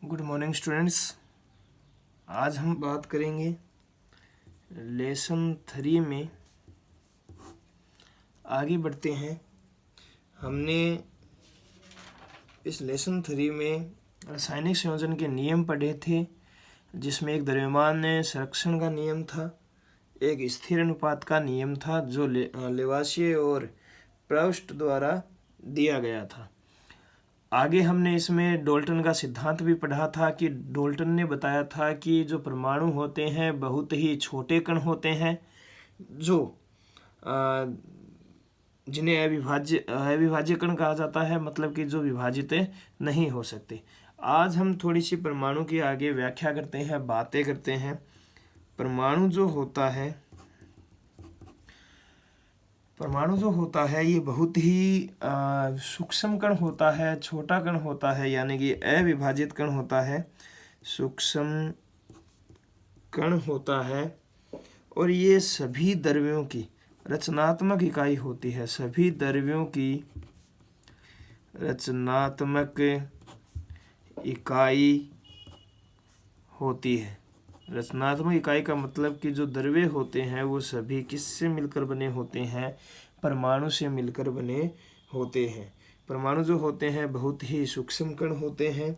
Good morning students. आज हम बात करेंगे लेसन 3 में। आगे बढ़ते हैं। हमने इस लेसन 3 में रासायनिक संयोजन के नियम पढ़े थे, जिसमें एक द्रव्यमान संरक्षण का नियम था, एक स्थिर अनुपात का नियम था जो लेवाशियर और प्रूस्ट द्वारा दिया गया था। आगे हमने इसमें डाल्टन का सिद्धांत भी पढ़ा था कि डाल्टन ने बताया था कि जो परमाणु होते हैं बहुत ही छोटे कण होते हैं, जो जिन्हें अविभाज्य कण कहा जाता है, मतलब कि जो विभाजित नहीं हो सकते। आज हम थोड़ी सी परमाणु की आगे व्याख्या करते हैं, बातें करते हैं। परमाणु जो होता है ये बहुत ही सूक्ष्म कण होता है, छोटा कण होता है, यानी कि अविभाजित कण होता है, सूक्ष्म कण होता है। और ये सभी द्रव्यों की रचनात्मक इकाई होती है। सभी द्रव्यों की रचनात्मक इकाई होती है। रचनात्मक इकाई का मतलब कि जो द्रव्य होते हैं वो सभी किससे मिलकर बने होते हैं? परमाणु से मिलकर बने होते हैं। परमाणु जो होते हैं बहुत ही सूक्ष्म कण होते हैं,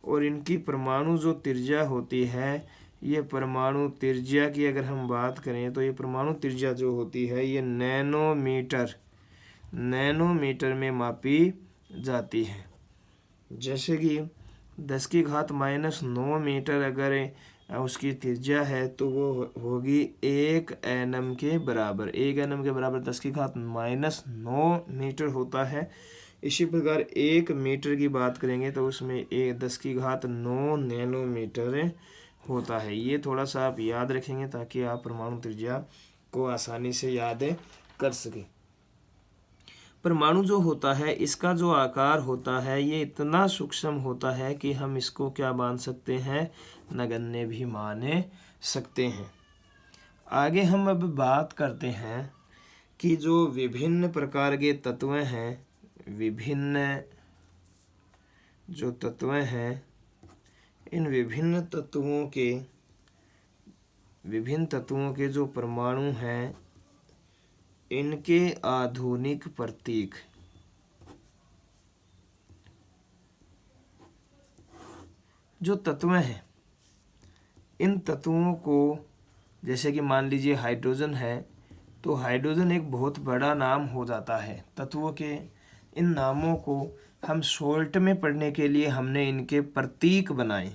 और इनकी परमाणु जो त्रिज्या होती है, ये परमाणु त्रिज्या की अगर हम बात करें तो ये परमाणु त्रिज्या जो होती है ये नैनोमीटर में मापी जाती है। जैसे कि 10⁻⁹ मीटर अगर उसकी त्रिज्या है तो वो होगी 1 एनएम के बराबर। 1 एनएम के बराबर 10⁻⁹ मीटर होता है। इसी प्रकार 1 मीटर की बात करेंगे तो उसमें 10⁹ नैनोमीटर होता है। ये थोड़ा सा आप याद रखेंगे ताकि आप परमाणु त्रिज्या को आसानी से याद कर सकें। परमाणु जो होता है इसका जो आकार होता है ये इतना सूक्ष्म होता है कि हम इसको क्या मान सकते हैं? नगण्य भी मान सकते हैं। आगे हम अब बात करते हैं कि जो विभिन्न प्रकार के तत्व हैं, विभिन्न जो तत्व हैं, इन विभिन्न तत्वों के जो परमाणु हैं, इनके आधुनिक प्रतीक। जो तत्व हैं, इन तत्वों को, जैसे कि मान लीजिए हाइड्रोजन है, तो हाइड्रोजन एक बहुत बड़ा नाम हो जाता है। तत्वों के इन नामों को हम शॉर्ट में पढ़ने के लिए हमने इनके प्रतीक बनाए।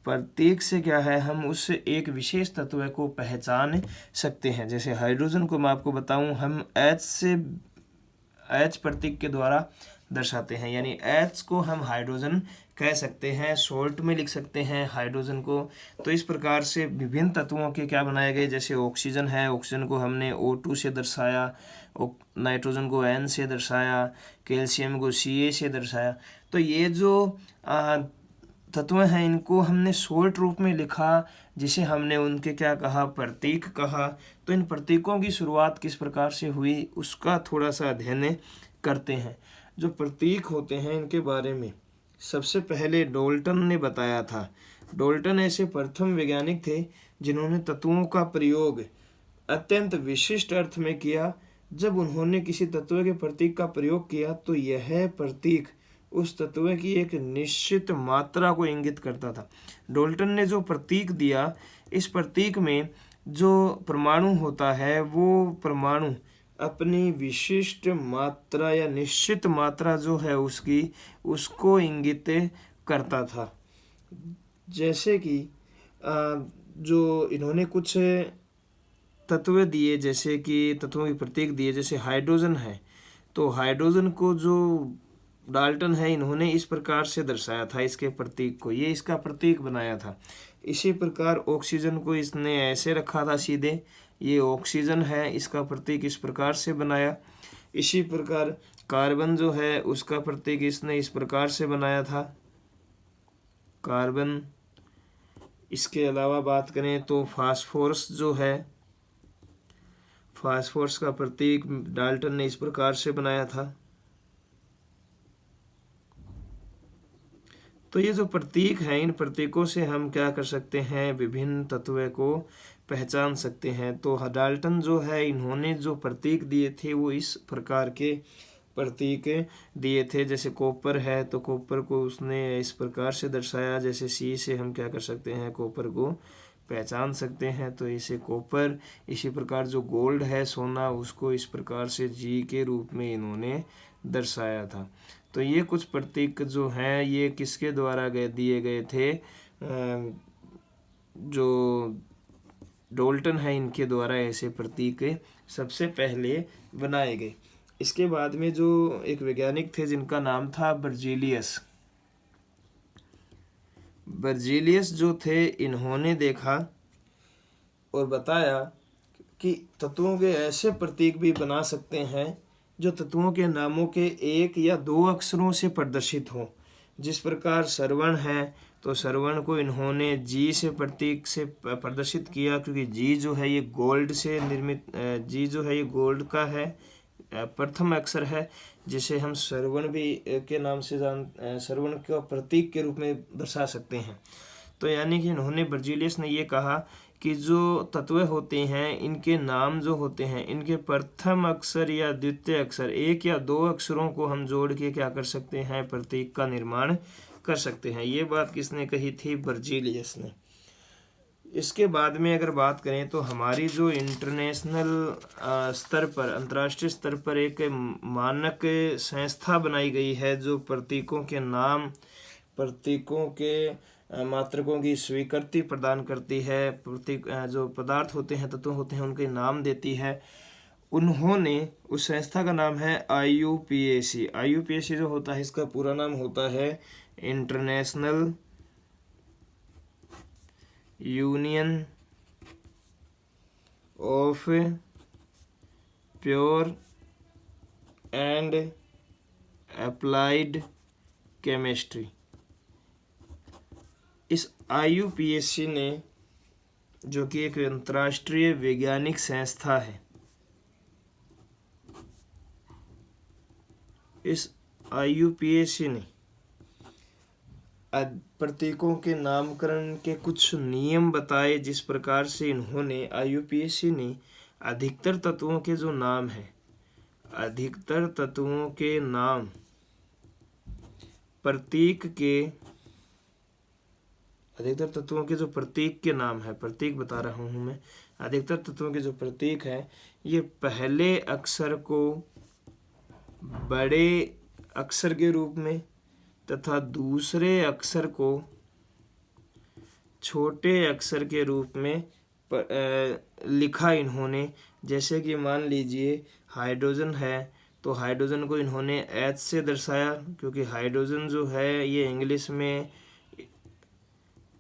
प्रतीक से क्या है, हम उस एक विशेष तत्व को पहचान सकते हैं। जैसे हाइड्रोजन को मैं आपको बताऊं, हम H प्रतीक के द्वारा दर्शाते हैं, यानी H को हम हाइड्रोजन कह सकते हैं, शॉर्ट में लिख सकते हैं हाइड्रोजन को। तो इस प्रकार से विभिन्न तत्वों के क्या बनाए गए, जैसे ऑक्सीजन है, ऑक्सीजन को हमने O2 से दर्शाया, नाइट्रोजन को N से दर्शाया, कैल्शियम को Ca से दर्शाया। तो ये जो तत्व हैं इनको हमने शॉर्ट रूप में लिखा, जिसे हमने उनके क्या कहा, प्रतीक कहा। तो इन प्रतीकों की शुरुआत किस प्रकार से हुई उसका थोड़ा सा अध्ययन करते हैं। जो प्रतीक होते हैं इनके बारे में सबसे पहले डाल्टन ने बताया था। डाल्टन ऐसे प्रथम वैज्ञानिक थे जिन्होंने तत्वों का प्रयोग अत्यंत विशिष्ट अर्थ में किया। जब उन्होंने किसी तत्व के प्रतीक का प्रयोग किया तो यह प्रतीक उस तत्व की एक निश्चित मात्रा को इंगित करता था। डाल्टन ने जो प्रतीक दिया, इस प्रतीक में जो परमाणु होता है वो परमाणु अपनी विशिष्ट मात्रा या निश्चित मात्रा जो है उसको इंगित करता था। जैसे कि जो इन्होंने कुछ तत्व दिए, जैसे कि तत्वों के प्रतीक दिए, जैसे हाइड्रोजन है, तो हाइड्रोजन को जो डाल्टन है इन्होंने इस प्रकार से दर्शाया था, इसके प्रतीक को, ये इसका प्रतीक बनाया था। इसी प्रकार ऑक्सीजन को इसने ऐसे रखा था सीधे, ये ऑक्सीजन है, इसका प्रतीक इस प्रकार से बनाया। इसी प्रकार कार्बन जो है उसका प्रतीक इसने इस प्रकार से बनाया था, कार्बन। इसके अलावा बात करें तो फास्फोरस जो है, फास्फोरस का प्रतीक डाल्टन ने इस प्रकार से बनाया था। तो ये जो प्रतीक हैं, इन प्रतीकों से हम क्या कर सकते हैं, विभिन्न तत्वों को पहचान सकते हैं। तो डाल्टन जो है, इन्होंने जो प्रतीक दिए थे वो इस प्रकार के प्रतीक दिए थे। जैसे कॉपर है तो कॉपर को उसने इस प्रकार से दर्शाया, जैसे सी से हम क्या कर सकते हैं, कॉपर को पहचान सकते हैं, तो इसे कॉपर। इसी प्रकार जो गोल्ड है, सोना, उसको इस प्रकार से जी के रूप में इन्होंने दर्शाया था। तो ये कुछ प्रतीक जो हैं ये किसके द्वारा दिए गए थे, जो डाल्टन है इनके द्वारा ऐसे प्रतीक सबसे पहले बनाए गए। इसके बाद में जो एक वैज्ञानिक थे जिनका नाम था बर्जीलियस। बर्जीलियस जो थे, इन्होंने देखा और बताया कि तत्वों के ऐसे प्रतीक भी बना सकते हैं जो तत्वों के नामों के एक या दो अक्षरों से प्रदर्शित हो। जिस प्रकार श्रवण है, तो श्रवण को इन्होंने जी से प्रतीक से प्रदर्शित किया, क्योंकि जी जो है ये गोल्ड से निर्मित, जी जो है ये गोल्ड का है, प्रथम अक्षर है, जिसे हम श्रवण भी के नाम से श्रवण का प्रतीक के रूप में दर्शा सकते हैं। तो यानी कि इन्होंने, बर्जीलियस ने ये कहा कि जो तत्व होते हैं, इनके नाम जो होते हैं, इनके प्रथम अक्षर या द्वितीय अक्षर, एक या दो अक्षरों को हम जोड़ के क्या कर सकते हैं, प्रतीक का निर्माण कर सकते हैं। ये बात किसने कही थी, बर्जीलियस ने। इसके बाद में अगर बात करें तो हमारी जो इंटरनेशनल स्तर पर, अंतर्राष्ट्रीय स्तर पर एक मानक संस्था बनाई गई है जो प्रतीकों के नाम, प्रतीकों के मात्रकों की स्वीकृति प्रदान करती है, प्रतीक जो पदार्थ होते हैं, तत्व होते हैं, उनके नाम देती है। उन्होंने, उस संस्था का नाम है IUPAC। IUPAC जो होता है, इसका पूरा नाम होता है international union of pure and applied chemistry. इस IUPAC ने, जो कि एक अंतर्राष्ट्रीय वैज्ञानिक संस्था है, इस IUPAC ने प्रतीकों के नामकरण के कुछ नियम बताए, जिस प्रकार से इन्होंने, IUPAC ने अधिकतर तत्वों के जो नाम हैं, अधिकतर तत्वों के नाम प्रतीक के, अधिकतर तत्वों के जो प्रतीक के नाम है, प्रतीक बता रहा हूँ मैं, अधिकतर तत्वों के जो प्रतीक है, ये पहले अक्षर को बड़े अक्षर के रूप में तथा दूसरे अक्षर को छोटे अक्षर के रूप में लिखा इन्होंने। जैसे कि मान लीजिए हाइड्रोजन है, तो हाइड्रोजन को इन्होंने H से दर्शाया, क्योंकि हाइड्रोजन जो है ये इंग्लिश में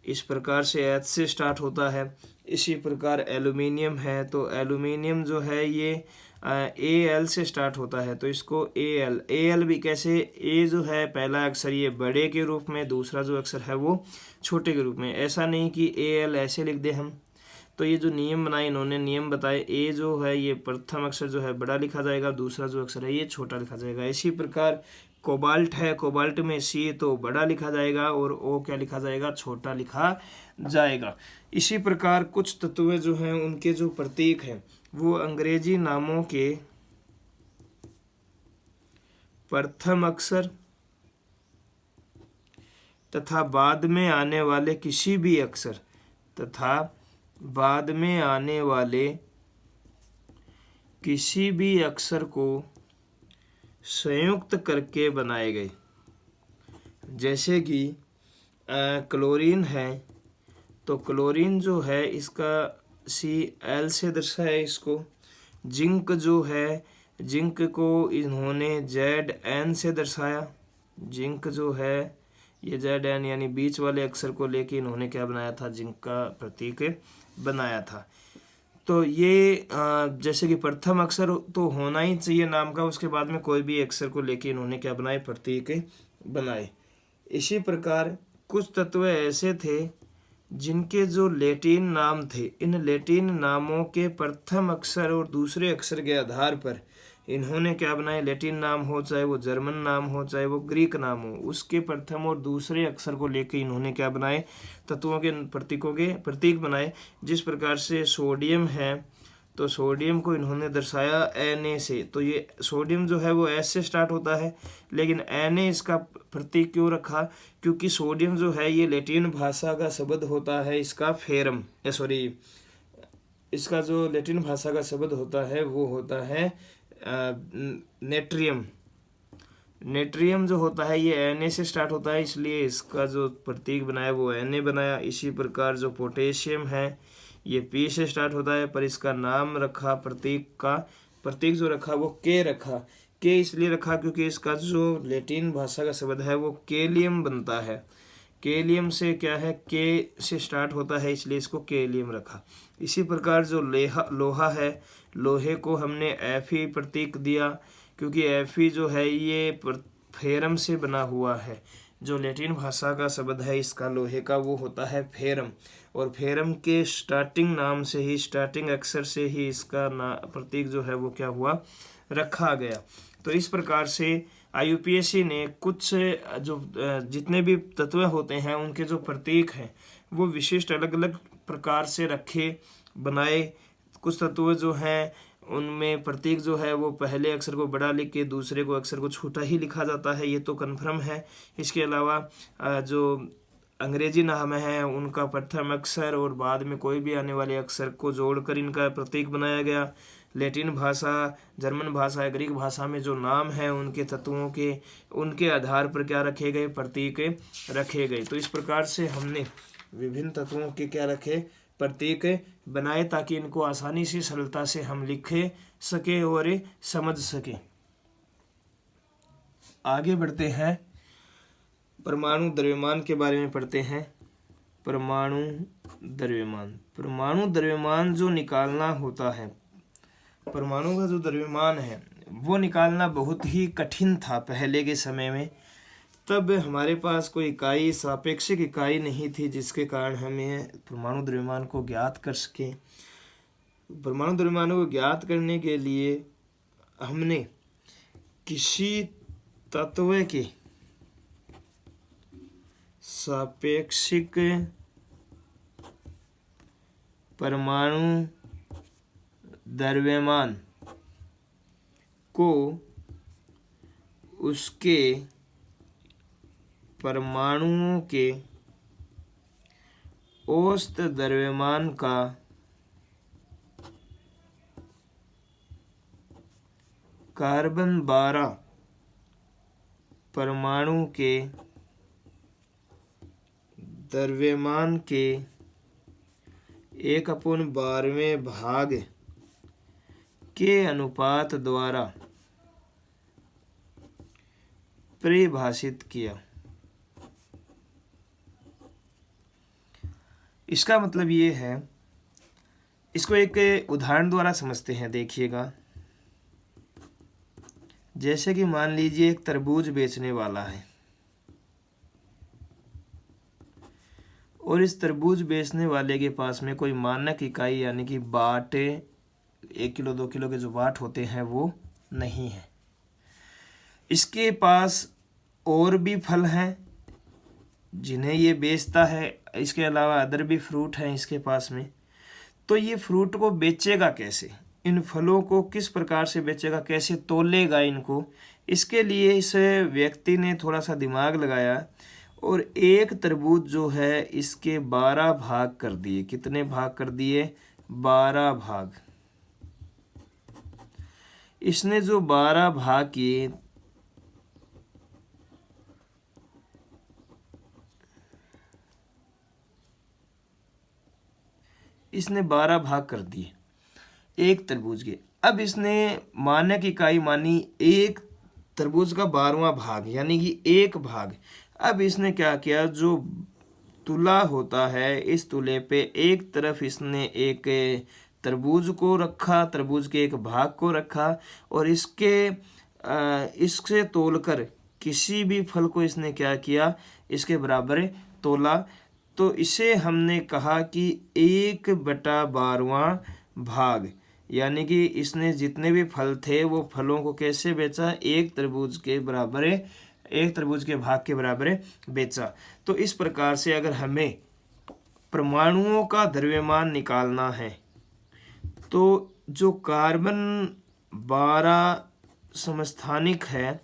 इस प्रकार से H से स्टार्ट होता है। इसी प्रकार एल्यूमिनियम है, तो एल्यूमिनियम जो है ये AL से स्टार्ट होता है, तो इसको AL भी कैसे, A जो है पहला अक्षर ये बड़े के रूप में, दूसरा जो अक्षर है वो छोटे के रूप में। ऐसा नहीं कि AL ऐसे लिख दे हम। तो ये जो नियम बनाए इन्होंने, नियम बताए, A जो है ये प्रथम अक्षर जो है बड़ा लिखा जाएगा, दूसरा जो अक्षर है ये छोटा लिखा जाएगा। इसी प्रकार कोबाल्ट है, कोबाल्ट में C तो बड़ा लिखा जाएगा और O क्या लिखा जाएगा, छोटा लिखा जाएगा। इसी प्रकार कुछ तत्व जो हैं उनके जो प्रतीक हैं वो अंग्रेजी नामों के प्रथम अक्षर तथा बाद में आने वाले किसी भी अक्षर तथा बाद में आने वाले किसी भी अक्षर को संयुक्त करके बनाए गए। जैसे कि क्लोरीन है, तो क्लोरीन जो है इसका Cl से दर्शाया इसको। जिंक जो है, जिंक को इन्होंने Zn से दर्शाया। जिंक जो है ये Zn यानी बीच वाले अक्षर को लेके इन्होंने क्या बनाया था, जिंक का प्रतीक बनाया था। तो ये जैसे कि प्रथम अक्षर तो होना ही चाहिए नाम का, उसके बाद में कोई भी अक्षर को लेके इन्होंने क्या बनाए, प्रतीक बनाए। इसी प्रकार कुछ तत्व ऐसे थे जिनके जो लैटिन नाम थे, इन लैटिन नामों के प्रथम अक्षर और दूसरे अक्षर के आधार पर इन्होंने क्या बनाए, लैटिन नाम हो, चाहे वो जर्मन नाम हो, चाहे वो ग्रीक नाम हो, उसके प्रथम और दूसरे अक्षर को लेकर इन्होंने क्या बनाए, तत्वों के प्रतीकों के प्रतीक बनाए। जिस प्रकार से सोडियम है, तो सोडियम को इन्होंने दर्शाया Na से। तो ये सोडियम जो है वो S से स्टार्ट होता है, लेकिन Na इसका प्रतीक क्यों रखा, क्योंकि सोडियम जो है ये लैटिन भाषा का शब्द होता है, इसका फेरम, सॉरी, इसका जो लैटिन भाषा का शब्द होता है वो होता है नेट्रियम। नेट्रियम जो होता है ये Na से स्टार्ट होता है, इसलिए इसका जो प्रतीक बनाया वो Na बनाया। इसी प्रकार जो पोटेशियम है ये P से स्टार्ट होता है, पर इसका नाम रखा, प्रतीक जो रखा वो K रखा। K इसलिए रखा क्योंकि इसका जो लैटिन भाषा का शब्द है वो केलियम बनता है। केलियम से क्या है, K से स्टार्ट होता है, इसलिए इसको केलियम रखा। इसी प्रकार जो लोहा है, लोहे को हमने Fe प्रतीक दिया, क्योंकि Fe जो है ये फेरम से बना हुआ है। जो लैटिन भाषा का शब्द है इसका लोहे का वो होता है फेरम, और फेरम के स्टार्टिंग नाम से ही, स्टार्टिंग अक्षर से ही इसका प्रतीक जो है वो क्या हुआ, रखा गया। तो इस प्रकार से IUPAC ने कुछ जो जितने भी तत्व होते हैं उनके जो प्रतीक हैं वो विशिष्ट अलग अलग प्रकार से रखे, बनाए। कुछ तत्व जो हैं उनमें प्रतीक जो है वो पहले अक्षर को बड़ा लिख के दूसरे को अक्षर को छोटा ही लिखा जाता है, ये तो कन्फर्म है। इसके अलावा जो अंग्रेजी नाम है उनका प्रथम अक्षर और बाद में कोई भी आने वाले अक्षर को जोड़कर इनका प्रतीक बनाया गया। लैटिन भाषा, जर्मन भाषा, ग्रीक भाषा में जो नाम है उनके तत्वों के, उनके आधार पर क्या रखे गए, प्रतीक रखे गए। तो इस प्रकार से हमने विभिन्न तत्वों के क्या रखे, प्रतीक बनाए, ताकि इनको आसानी से, सरलता से हम लिख सके और समझ सके। आगे बढ़ते हैं, परमाणु द्रव्यमान के बारे में पढ़ते हैं। परमाणु द्रव्यमान जो निकालना होता है, परमाणु का जो द्रव्यमान है वो निकालना बहुत ही कठिन था पहले के समय में। तब हमारे पास कोई इकाई, सापेक्षिक इकाई नहीं थी जिसके कारण हमें परमाणु द्रव्यमान को ज्ञात कर सके। परमाणु द्रव्यमान को ज्ञात करने के लिए हमने किसी तत्व के सापेक्षिक परमाणु द्रव्यमान को उसके परमाणुओं के औसत द्रव्यमान का कार्बन 12 परमाणु के द्रव्यमान के 1/12वें भाग के अनुपात द्वारा परिभाषित किया। इसका मतलब ये है, इसको एक उदाहरण द्वारा समझते हैं। देखिएगा, जैसे कि मान लीजिए एक तरबूज बेचने वाला है और इस तरबूज बेचने वाले के पास में कोई मानक इकाई यानी कि बाट, 1 किलो 2 किलो के जो बाट होते हैं वो नहीं है। इसके पास और भी फल हैं जिन्हें ये बेचता है, इसके अलावा अदर भी फ्रूट हैं इसके पास में। तो ये फ्रूट को बेचेगा कैसे, इन फलों को किस प्रकार से बेचेगा, कैसे तोलेगा इनको, इसके लिए इस व्यक्ति ने थोड़ा सा दिमाग लगाया और एक तरबूज जो है इसके 12 भाग कर दिए। कितने भाग कर दिए, 12 भाग। इसने जो 12 भाग किए, इसने 12 भाग कर दिए एक तरबूज के। अब इसने मानक इकाई मानी एक तरबूज का 12वां भाग यानी कि 1 भाग। अब इसने क्या किया, जो तुला होता है इस तुले पे एक तरफ इसने एक तरबूज को रखा, तरबूज के एक भाग को रखा और इससे तोलकर किसी भी फल को इसने क्या किया, इसके बराबर तोला। तो इसे हमने कहा कि 1/12वां भाग यानी कि इसने जितने भी फल थे वो फलों को कैसे बेचा, एक तरबूज के बराबर, एक तरबूज के भाग के बराबर बेचा। तो इस प्रकार से अगर हमें परमाणुओं का द्रव्यमान निकालना है तो जो कार्बन 12 समस्थानिक है,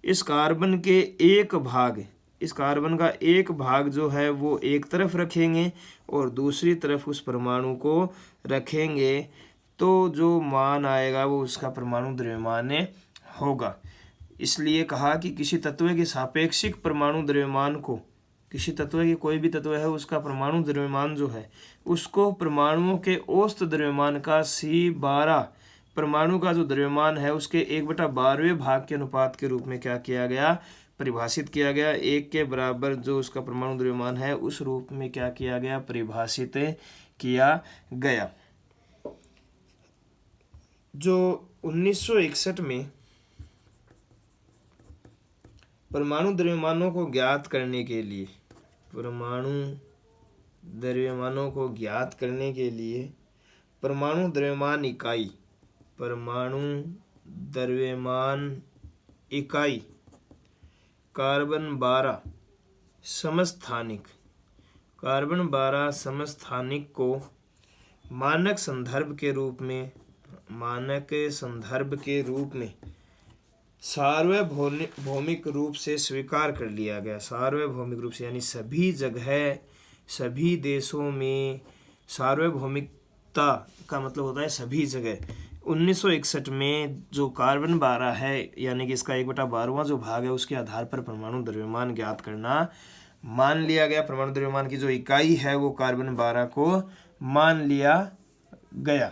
इस कार्बन के एक भाग, इस कार्बन का एक भाग जो है वो एक तरफ रखेंगे और दूसरी तरफ उस परमाणु को रखेंगे, तो जो मान आएगा वो उसका परमाणु द्रव्यमान होगा। इसलिए कहा कि किसी तत्व के सापेक्षिक परमाणु द्रव्यमान को, किसी तत्व की कोई भी तत्व है उसका परमाणु द्रव्यमान जो है उसको परमाणुओं के औसत द्रव्यमान का C12, परमाणु का जो द्रव्यमान है उसके 1/12वें भाग के अनुपात के रूप में क्या किया गया, परिभाषित किया गया। 1 के बराबर जो उसका परमाणु द्रव्यमान है उस रूप में क्या किया गया, परिभाषित किया गया। जो 1961 में परमाणु द्रव्यमानों को ज्ञात करने के लिए, परमाणु द्रव्यमानों को ज्ञात करने के लिए परमाणु द्रव्यमान इकाई, परमाणु द्रव्यमान इकाई कार्बन 12 समस्थानिक, कार्बन 12 समस्थानिक को मानक संदर्भ के रूप में, मानक संदर्भ के रूप में सार्वभौमिक रूप से स्वीकार कर लिया गया। सार्वभौमिक रूप से यानी सभी जगह, सभी देशों में सार्वभौमिकता का मतलब होता है सभी जगह। 1961 में जो कार्बन 12 है यानी कि इसका 1/12वां जो भाग है उसके आधार पर परमाणु द्रव्यमान ज्ञात करना मान लिया गया। परमाणु द्रव्यमान की जो इकाई है वो कार्बन 12 को मान लिया गया।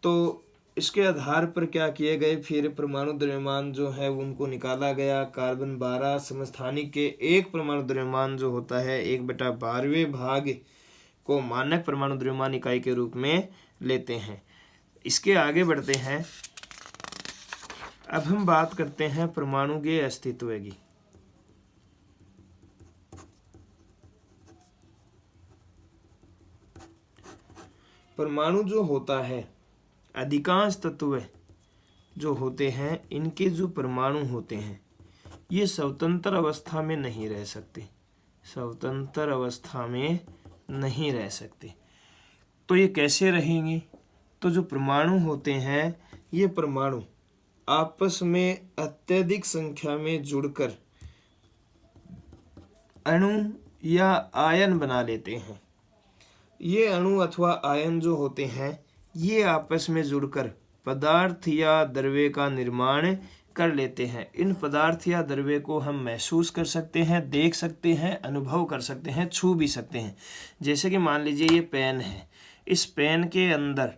तो इसके आधार पर क्या किए गए, फिर परमाणु द्रव्यमान जो है उनको निकाला गया। कार्बन 12 समस्थानिक के एक परमाणु द्रव्यमान जो होता है 1/12वें भाग को मानक परमाणु द्रव्यमान इकाई के रूप में लेते हैं। इसके आगे बढ़ते हैं। अब हम बात करते हैं परमाणु के अस्तित्व की। परमाणु जो होता है, अधिकांश तत्व जो होते हैं इनके जो परमाणु होते हैं ये स्वतंत्र अवस्था में नहीं रह सकते, स्वतंत्र अवस्था में नहीं रह सकते। तो ये कैसे रहेंगे, तो जो परमाणु होते हैं ये परमाणु आपस में अत्यधिक संख्या में जुड़कर अणु या आयन बना लेते हैं। ये अणु अथवा आयन जो होते हैं ये आपस में जुड़कर पदार्थ या द्रव्य का निर्माण कर लेते हैं। इन पदार्थ या द्रव्य को हम महसूस कर सकते हैं, देख सकते हैं, अनुभव कर सकते हैं, छू भी सकते हैं। जैसे कि मान लीजिए ये पेन है, इस पेन के अंदर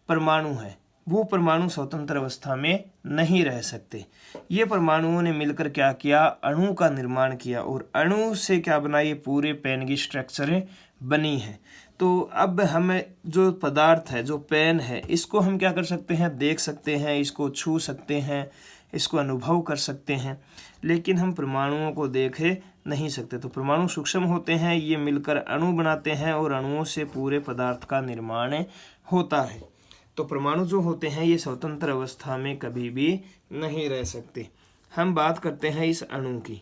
परमाणु है, वो परमाणु स्वतंत्र अवस्था में नहीं रह सकते। ये परमाणुओं ने मिलकर क्या किया, अणु का निर्माण किया और अणु से क्या बना, ये पूरे पेन की स्ट्रक्चर बनी है। तो अब हमें जो पदार्थ है, जो पेन है, इसको हम क्या कर सकते हैं, देख सकते हैं, इसको छू सकते हैं, इसको अनुभव कर सकते हैं, लेकिन हम परमाणुओं को देख नहीं सकते। तो परमाणु सूक्ष्म होते हैं, ये मिलकर अणु बनाते हैं और अणुओं से पूरे पदार्थ का निर्माण होता है। तो परमाणु जो होते हैं ये स्वतंत्र अवस्था में कभी भी नहीं रह सकते। हम बात करते हैं इस अणु की।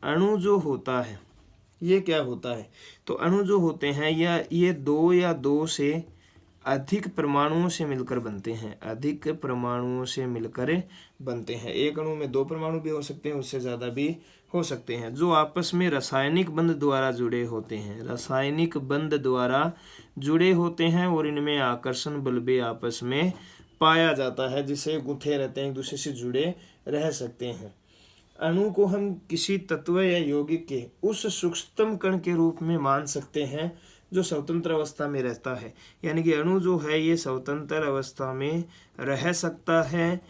अणु जो होता है ये क्या होता है, तो अणु जो होते हैं या ये दो या दो से अधिक परमाणुओं से मिलकर बनते हैं, अधिक परमाणुओं से मिलकर बनते हैं। एक अणु में 2 परमाणु भी हो सकते हैं, उससे ज़्यादा भी हो सकते हैं, जो आपस में रासायनिक बंध द्वारा जुड़े होते हैं, रासायनिक बंध द्वारा जुड़े होते हैं और इनमें आकर्षण बल भी आपस में पाया जाता है, जिसे गुंथे रहते हैं, एक दूसरे से जुड़े रह सकते हैं। अणु को हम किसी तत्व या यौगिक के उस सूक्ष्मतम कण के रूप में मान सकते हैं जो स्वतंत्र अवस्था में रहता है। यानी कि अणु जो है ये स्वतंत्र अवस्था में रह सकता है।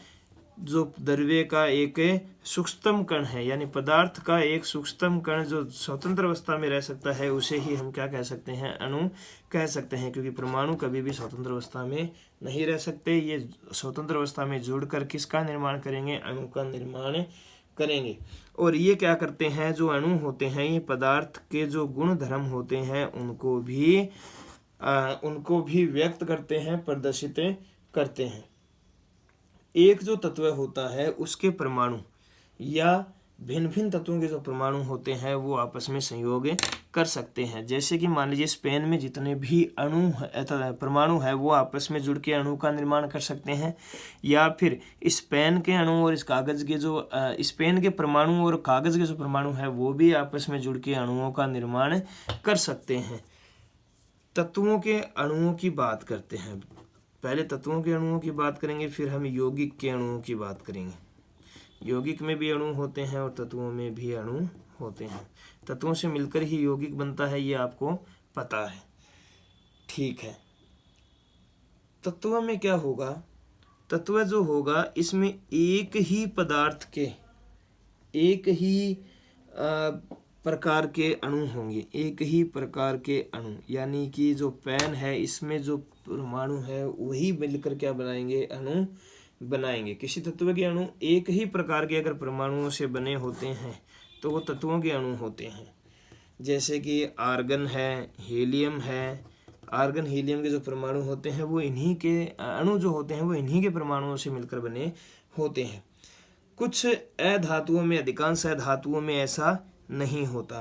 जो द्रव्य का एक सूक्ष्मतम कण है, यानी पदार्थ का एक सूक्ष्मतम कण जो स्वतंत्र अवस्था में रह सकता है, उसे ही हम क्या कह सकते हैं, अणु कह सकते हैं। क्योंकि परमाणु कभी भी स्वतंत्र अवस्था में नहीं रह सकते, ये स्वतंत्र अवस्था में जुड़कर किसका निर्माण करेंगे, अणु का निर्माण करेंगे। और ये क्या करते हैं, जो अणु होते हैं ये पदार्थ के जो गुण धर्म होते हैं उनको भी व्यक्त करते हैं, प्रदर्शित करते हैं। एक जो तत्व होता है उसके परमाणु या भिन्न भिन्न तत्वों के जो परमाणु होते हैं वो आपस में संयोग कर सकते हैं। जैसे कि मान लीजिए स्पेन में जितने भी परमाणु है वो आपस में जुड़ के अणु का निर्माण कर सकते हैं, या फिर स्पेन के अणु और इस कागज के जो स्पेन के परमाणु और कागज के जो परमाणु है वो भी आपस में जुड़ के अणुओं का निर्माण कर सकते हैं। तत्वों के अणुओं की बात करते हैं। पहले तत्वों के अणुओं की बात करेंगे, फिर हम यौगिक के अणुओं की बात करेंगे। यौगिक में भी अणु होते हैं और तत्वों में भी अणु होते हैं। तत्वों से मिलकर ही यौगिक बनता है, ये आपको पता है। ठीक है, तत्व में क्या होगा? तत्व जो होगा इसमें एक ही पदार्थ के एक ही प्रकार के अणु होंगे, एक ही प्रकार के अणु, यानी कि जो पेन है इसमें जो परमाणु है वही मिलकर क्या बनाएंगे? अणु बनाएंगे। किसी तत्व के अणु एक ही प्रकार के अगर परमाणुओं से बने होते हैं तो वो तत्वों के अणु होते हैं। जैसे कि आर्गन है, हीलियम है। आर्गन हीलियम के जो परमाणु होते हैं वो इन्हीं के अणु जो होते हैं वो इन्हीं के परमाणुओं से मिलकर बने होते हैं। कुछ अधातुओं में, अधिकांश अधातुओं में ऐसा नहीं होता।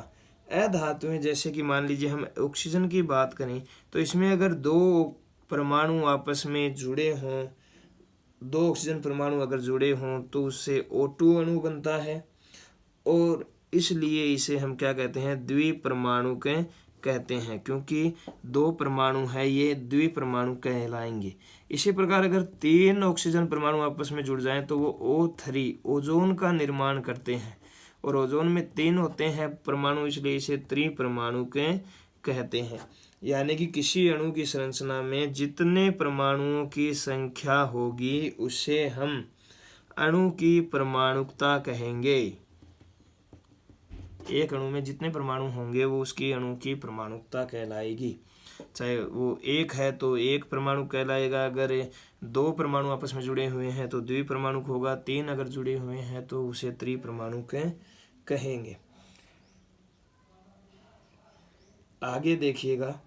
अधातुएं जैसे कि मान लीजिए हम ऑक्सीजन की बात करें तो इसमें अगर दो परमाणु आपस में जुड़े हों, दो ऑक्सीजन परमाणु अगर जुड़े हों तो उससे O2 अणु बनता है, और इसलिए इसे हम क्या कहते हैं? द्विपरमाणु के कहते हैं, क्योंकि दो परमाणु है ये द्विपरमाणु कहलाएंगे। इसी प्रकार अगर 3 ऑक्सीजन परमाणु आपस में जुड़ जाएं तो वो O3 ओजोन का निर्माण करते हैं, और ओजोन में 3 होते हैं परमाणु, इसलिए इसे त्रिपरमाणु के कहते हैं। यानी कि किसी अणु की संरचना में जितने परमाणुओं की संख्या होगी उसे हम अणु की परमाणुकता कहेंगे। एक अणु में जितने परमाणु होंगे वो उसकी अणु की परमाणुकता कहलाएगी। चाहे वो एक है तो एक परमाणु कहलाएगा, अगर 2 परमाणु आपस में जुड़े हुए हैं तो द्विपरमाणु होगा, 3 अगर जुड़े हुए हैं तो उसे त्रिपरमाणु के कहेंगे। आगे देखिएगा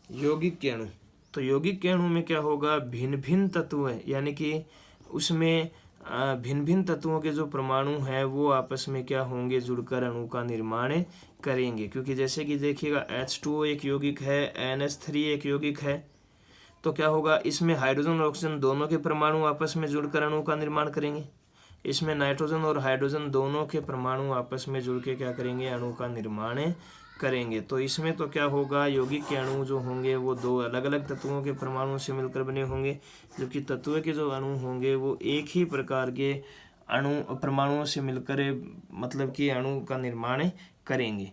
यौगिक के अणु। तो यौगिक के अणु में क्या होगा? भिन्न भिन्न तत्व है, यानी कि उसमें भिन्न भिन्न तत्वों के जो परमाणु हैं वो आपस में क्या होंगे? जुड़कर अणु का निर्माण करेंगे। क्योंकि जैसे कि देखिएगा H2O एक यौगिक है, NH3 एक यौगिक है, तो क्या होगा? इसमें हाइड्रोजन और ऑक्सीजन दोनों के परमाणु आपस में जुड़कर अणु का निर्माण करेंगे। इसमें नाइट्रोजन और हाइड्रोजन दोनों के परमाणु आपस में जुड़ के क्या करेंगे? अणु का निर्माण करेंगे। तो इसमें तो क्या होगा? यौगिक के अणु जो होंगे वो 2 अलग अलग तत्वों के परमाणुओं से मिलकर बने होंगे, जबकि तत्व के जो अणु होंगे वो एक ही प्रकार के परमाणुओं से मिलकर मतलब कि अणु का निर्माण करेंगे।